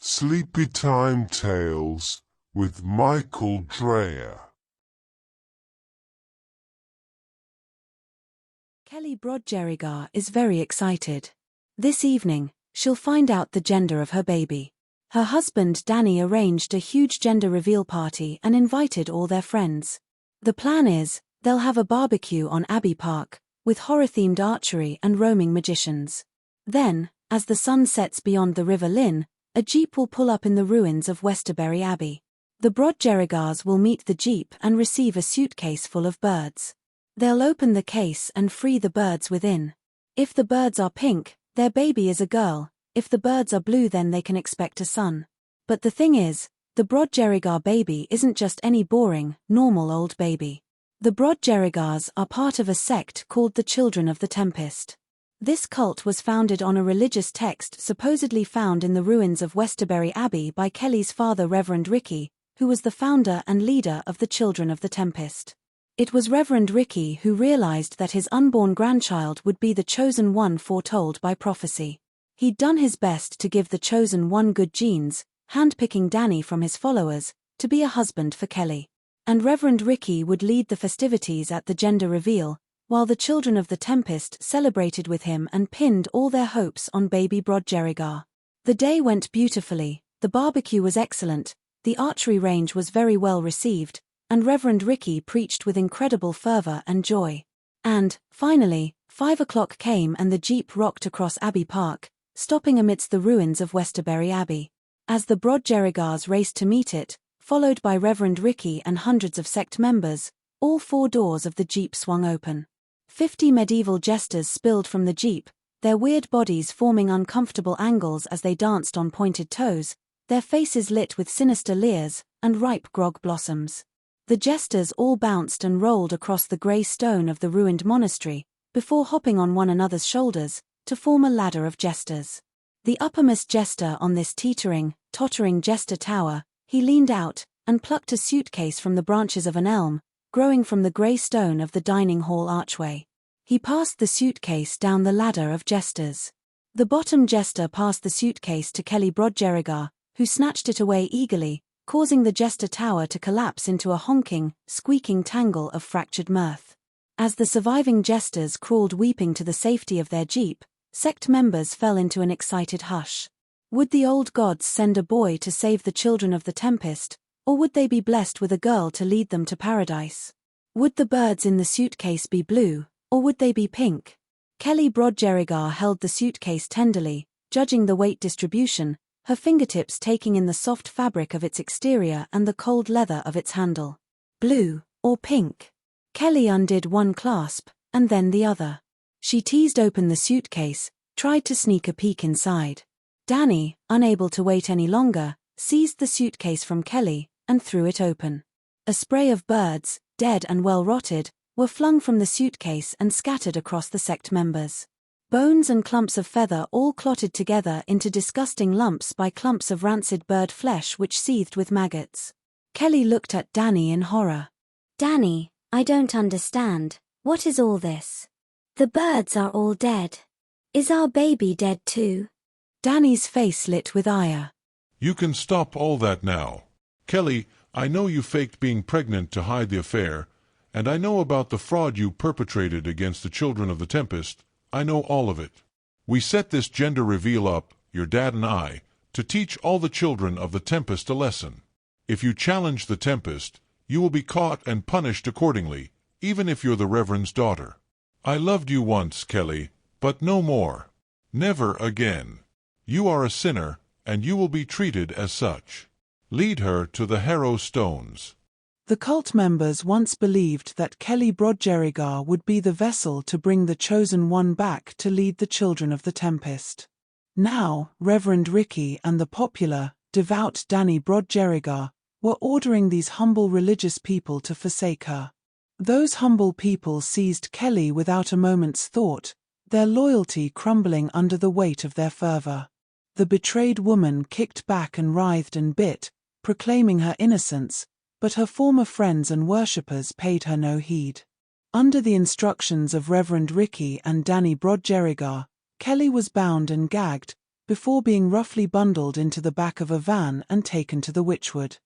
Sleepytime Tales with Michael Dreher. Kelly Brodgerigar is very excited. This evening, she'll find out the gender of her baby. Her husband Danny arranged a huge gender reveal party and invited all their friends. The plan is, they'll have a barbecue on Abbey Park, with horror-themed archery and roaming magicians. Then, as the sun sets beyond the River Lynn, a jeep will pull up in the ruins of Westerbury Abbey. The Brodgerigars will meet the jeep and receive a suitcase full of birds. They'll open the case and free the birds within. If the birds are pink, their baby is a girl. If the birds are blue, then they can expect a son. But the thing is, the Brodgerigar baby isn't just any boring, normal old baby. The Brodgerigars are part of a sect called the Children of the Tempest. This cult was founded on a religious text supposedly found in the ruins of Westerbury Abbey by Kelly's father Reverend Ricky, who was the founder and leader of the Children of the Tempest. It was Reverend Ricky who realized that his unborn grandchild would be the chosen one foretold by prophecy. He'd done his best to give the chosen one good genes, handpicking Danny from his followers, to be a husband for Kelly. And Reverend Ricky would lead the festivities at the gender reveal, while the Children of the Tempest celebrated with him and pinned all their hopes on baby Brodgerigar. The day went beautifully, the barbecue was excellent, the archery range was very well received, and Reverend Ricky preached with incredible fervor and joy. And, finally, 5 o'clock came and the jeep rocked across Abbey Park, stopping amidst the ruins of Westerbury Abbey. As the Brodgerigars raced to meet it, followed by Reverend Ricky and hundreds of sect members, all 4 doors of the jeep swung open. 50 medieval jesters spilled from the jeep, their weird bodies forming uncomfortable angles as they danced on pointed toes, their faces lit with sinister leers and ripe grog blossoms. The jesters all bounced and rolled across the grey stone of the ruined monastery, before hopping on one another's shoulders, to form a ladder of jesters. The uppermost jester on this tottering jester tower, he leaned out, and plucked a suitcase from the branches of an elm, growing from the grey stone of the dining hall archway. He passed the suitcase down the ladder of jesters. The bottom jester passed the suitcase to Kelly Brodgerigar, who snatched it away eagerly, causing the jester tower to collapse into a honking, squeaking tangle of fractured mirth. As the surviving jesters crawled weeping to the safety of their jeep, sect members fell into an excited hush. Would the old gods send a boy to save the Children of the Tempest, or would they be blessed with a girl to lead them to paradise? Would the birds in the suitcase be blue, or would they be pink? Kelly Brodgerigar held the suitcase tenderly, judging the weight distribution, her fingertips taking in the soft fabric of its exterior and the cold leather of its handle. Blue, or pink? Kelly undid one clasp, and then the other. She teased open the suitcase, tried to sneak a peek inside. Danny, unable to wait any longer, seized the suitcase from Kelly, and threw it open. A spray of birds, dead and well rotted, were flung from the suitcase and scattered across the sect members. Bones and clumps of feather all clotted together into disgusting lumps by clumps of rancid bird flesh which seethed with maggots. Kelly looked at Danny in horror. Danny, I don't understand. What is all this? The birds are all dead. Is our baby dead too? Danny's face lit with ire. You can stop all that now. Kelly, I know you faked being pregnant to hide the affair, and I know about the fraud you perpetrated against the Children of the Tempest. I know all of it. We set this gender reveal up, your dad and I, to teach all the Children of the Tempest a lesson. If you challenge the Tempest, you will be caught and punished accordingly, even if you're the Reverend's daughter. I loved you once, Kelly, but no more. Never again. You are a sinner, and you will be treated as such. Lead her to the Harrow Stones. The cult members once believed that Kelly Brodgerigar would be the vessel to bring the chosen one back to lead the Children of the Tempest. Now, Reverend Ricky and the popular, devout Danny Brodgerigar were ordering these humble religious people to forsake her. Those humble people seized Kelly without a moment's thought, their loyalty crumbling under the weight of their fervor. The betrayed woman kicked back and writhed and bit, proclaiming her innocence, but her former friends and worshippers paid her no heed. Under the instructions of Reverend Ricky and Danny Brodgerigar, Kelly was bound and gagged, before being roughly bundled into the back of a van and taken to the Witchwood.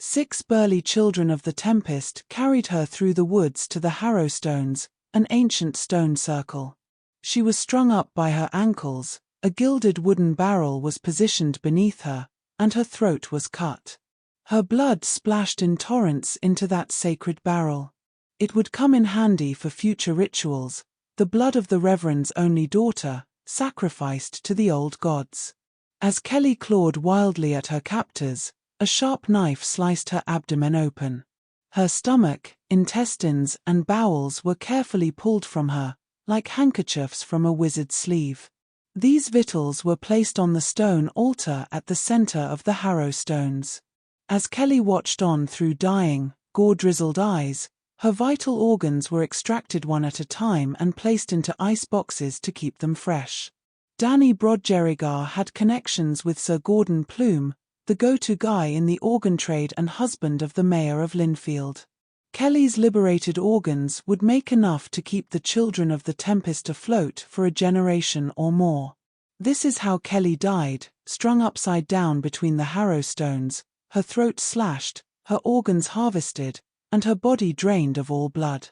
6 burly children of the Tempest carried her through the woods to the Harrowstones, an ancient stone circle. She was strung up by her ankles, a gilded wooden barrel was positioned beneath her, and her throat was cut. Her blood splashed in torrents into that sacred barrel. It would come in handy for future rituals, the blood of the Reverend's only daughter, sacrificed to the old gods. As Kelly clawed wildly at her captors, a sharp knife sliced her abdomen open. Her stomach, intestines, and bowels were carefully pulled from her, like handkerchiefs from a wizard's sleeve. These victuals were placed on the stone altar at the center of the Harrowstones. As Kelly watched on through dying, gore-drizzled eyes, her vital organs were extracted one at a time and placed into ice boxes to keep them fresh. Danny Brodgerigar had connections with Sir Gordon Plume, the go-to guy in the organ trade and husband of the mayor of Linfield. Kelly's liberated organs would make enough to keep the children of the Tempest afloat for a generation or more. This is how Kelly died, strung upside down between the Harrowstones, her throat slashed, her organs harvested, and her body drained of all blood.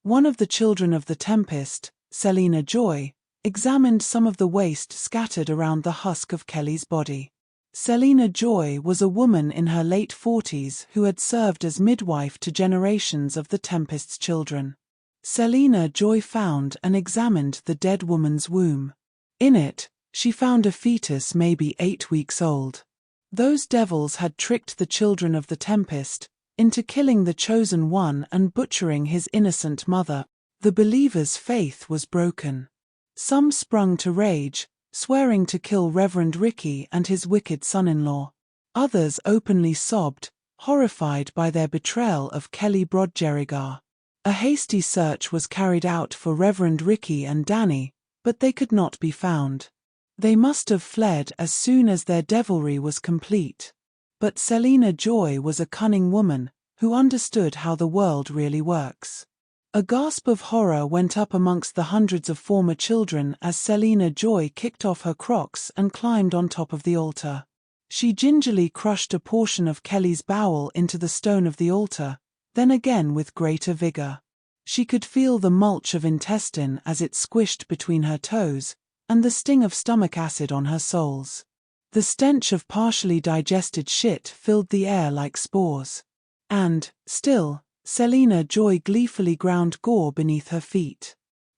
One of the children of the Tempest, Selina Joy, examined some of the waste scattered around the husk of Kelly's body. Selina Joy was a woman in her late 40s who had served as midwife to generations of the Tempest's children. Selina Joy found and examined the dead woman's womb. In it, she found a fetus maybe 8 weeks old. Those devils had tricked the children of the Tempest into killing the Chosen One and butchering his innocent mother. The believers' faith was broken. Some sprung to rage, swearing to kill Reverend Ricky and his wicked son-in-law. Others openly sobbed, horrified by their betrayal of Kelly Brodgerigar. A hasty search was carried out for Reverend Ricky and Danny, but they could not be found. They must have fled as soon as their devilry was complete. But Selina Joy was a cunning woman, who understood how the world really works. A gasp of horror went up amongst the hundreds of former children as Selina Joy kicked off her Crocs and climbed on top of the altar. She gingerly crushed a portion of Kelly's bowel into the stone of the altar, then again with greater vigor. She could feel the mulch of intestine as it squished between her toes, and the sting of stomach acid on her soles. The stench of partially digested shit filled the air like spores. And, still, Selina Joy gleefully ground gore beneath her feet.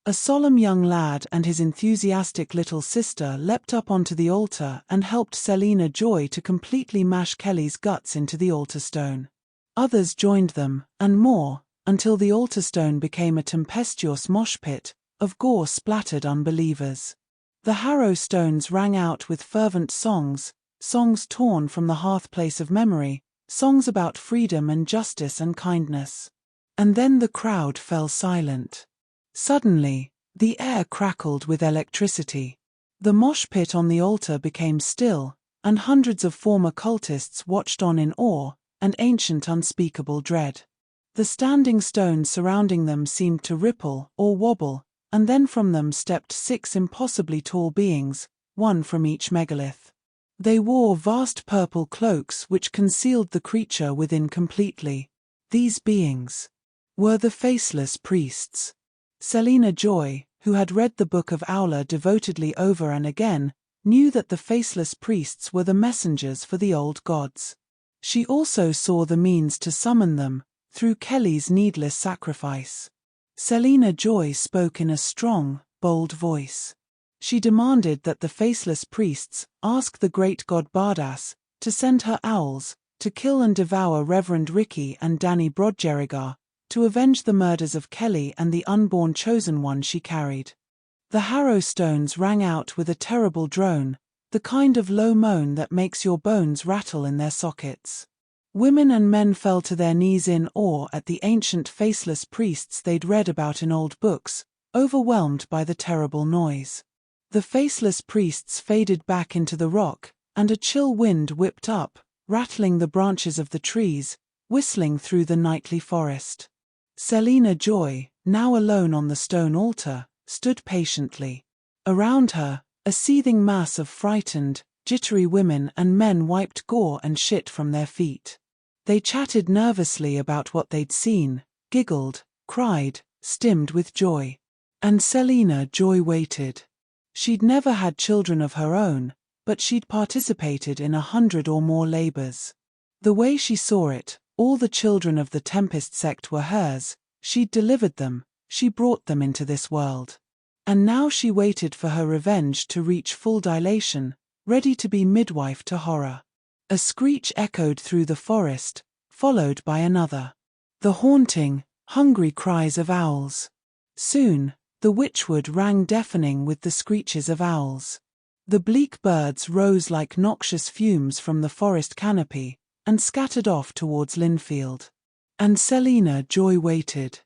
A solemn young lad and his enthusiastic little sister leapt up onto the altar and helped Selina Joy to completely mash Kelly's guts into the altar stone. Others joined them, and more, until the altar stone became a tempestuous mosh pit of gore-splattered unbelievers. The Harrowstones rang out with fervent songs, songs torn from the hearthplace of memory, songs about freedom and justice and kindness. And then the crowd fell silent. Suddenly, the air crackled with electricity. The mosh pit on the altar became still, and hundreds of former cultists watched on in awe and ancient unspeakable dread. The standing stones surrounding them seemed to ripple or wobble, and then from them stepped 6 impossibly tall beings, one from each megalith. They wore vast purple cloaks which concealed the creature within completely. These beings were the faceless priests. Selina Joy, who had read the Book of Aula devotedly over and again, knew that the faceless priests were the messengers for the old gods. She also saw the means to summon them, through Kelly's needless sacrifice. Selina Joy spoke in a strong, bold voice. She demanded that the faceless priests ask the great god Bardas to send her owls to kill and devour Reverend Ricky and Danny Brodgerigar, to avenge the murders of Kelly and the unborn chosen one she carried. The Harrowstones rang out with a terrible drone, the kind of low moan that makes your bones rattle in their sockets. Women and men fell to their knees in awe at the ancient faceless priests they'd read about in old books, overwhelmed by the terrible noise. The faceless priests faded back into the rock, and a chill wind whipped up, rattling the branches of the trees, whistling through the nightly forest. Selina Joy, now alone on the stone altar, stood patiently. Around her, A seething mass of frightened, jittery women and men wiped gore and shit from their feet. They chatted nervously about what they'd seen, giggled, cried, stimmed with joy. And Selina Joy waited. She'd never had children of her own, but she'd participated in 100 or more labors. The way she saw it, all the children of the Tempest sect were hers, she'd delivered them, she brought them into this world. And now she waited for her revenge to reach full dilation, ready to be midwife to horror. A screech echoed through the forest, followed by another. The haunting, hungry cries of owls. Soon, the witchwood rang deafening with the screeches of owls. The bleak birds rose like noxious fumes from the forest canopy, and scattered off towards Linfield. And Selina Joy waited.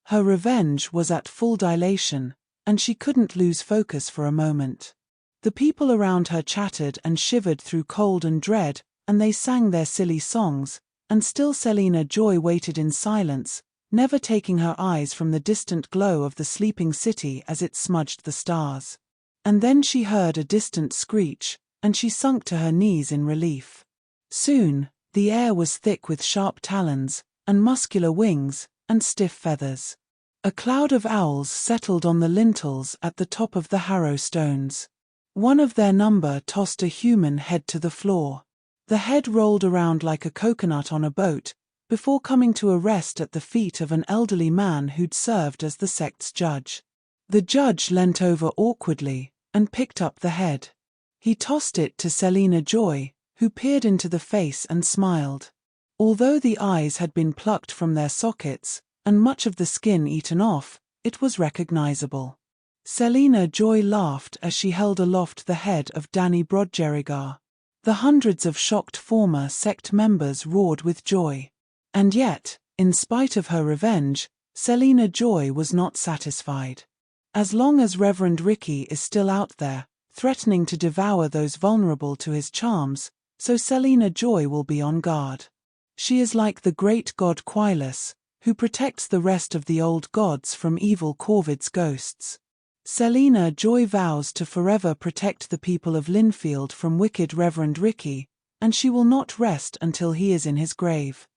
Her revenge was at full dilation, and she couldn't lose focus for a moment. The people around her chattered and shivered through cold and dread, and they sang their silly songs, and still Selina Joy waited in silence, never taking her eyes from the distant glow of the sleeping city as it smudged the stars. And then she heard a distant screech, and she sunk to her knees in relief. Soon, the air was thick with sharp talons, and muscular wings, and stiff feathers. A cloud of owls settled on the lintels at the top of the harrow stones. One of their number tossed a human head to the floor. The head rolled around like a coconut on a boat, before coming to a rest at the feet of an elderly man who'd served as the sect's judge. The judge leant over awkwardly, and picked up the head. He tossed it to Selina Joy, who peered into the face and smiled. Although the eyes had been plucked from their sockets, and much of the skin eaten off, it was recognizable. Selina Joy laughed as she held aloft the head of Danny Brodgerigar. The hundreds of shocked former sect members roared with joy. And yet, in spite of her revenge, Selina Joy was not satisfied. As long as Reverend Ricky is still out there, threatening to devour those vulnerable to his charms, so Selina Joy will be on guard. She is like the great god Quilus, who protects the rest of the old gods from evil Corvid's ghosts. Selina Joy vows to forever protect the people of Linfield from wicked Reverend Ricky, and she will not rest until he is in his grave.